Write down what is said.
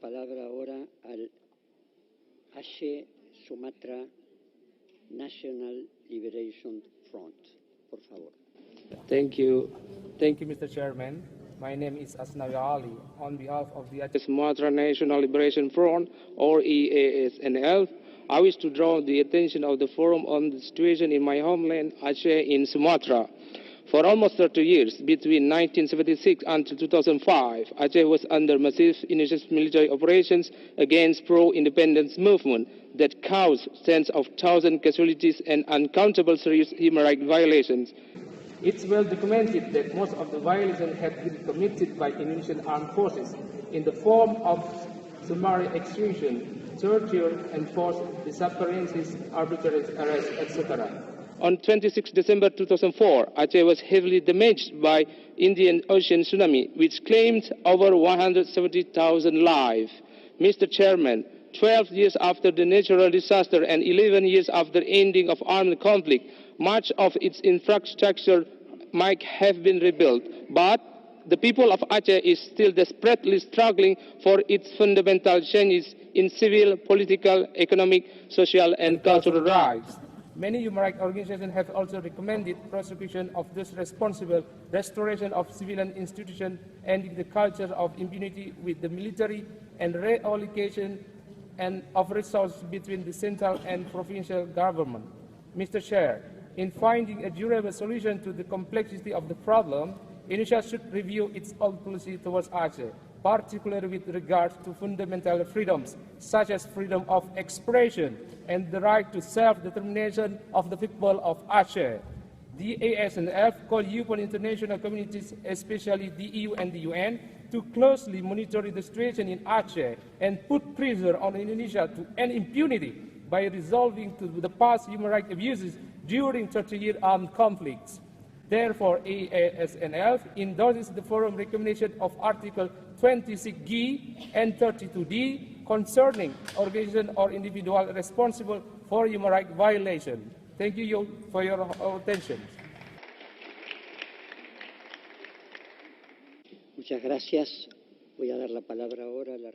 palabra ahora al Aceh Sumatra National Liberation Front. Por favor. Thank you. Thank you, Mr. Chairman. My name is Ali. On behalf of the Aceh Sumatra National Liberation Front, or ASNLF, I wish to draw the attention of the forum on the situation in my homeland, Aceh in Sumatra. For almost 30 years, between 1976 until 2005, Aceh was under massive initial military operations against pro-independence movement that caused tens of thousands of casualties and uncountable serious human rights violations. It's well documented that most of the violations have been committed by Indonesian armed forces in the form of summary execution, torture, enforced disappearances, arbitrary arrests, etc. On 26 December 2004, Aceh was heavily damaged by Indian Ocean tsunami, which claimed over 170,000 lives. Mr. Chairman, 12 years after the natural disaster and 11 years after the ending of armed conflict, much of its infrastructure might have been rebuilt, but the people of Aceh is still desperately struggling for its fundamental changes in civil, political, economic, social, and cultural rights. Many human rights organizations have also recommended prosecution of those responsible, restoration of civilian institutions, ending the culture of impunity with the military, and reallocation and of resources between the central and provincial government. Mr. Chair, in finding a durable solution to the complexity of the problem, Indonesia should review its own policy towards Aceh, particularly with regard to fundamental freedoms, such as freedom of expression and the right to self-determination of the people of Aceh. The ASNLF call upon international communities, especially the EU and the UN, to closely monitor the situation in Aceh and put pressure on Indonesia to end impunity by resolving the past human rights abuses during 30-year armed conflicts. Therefore, ASNLF endorses the Forum recommendation of Article 26G and 32D concerning organization or individual responsible for human rights violation. Thank you for your attention. Muchas gracias. Voy a dar la palabra ahora a la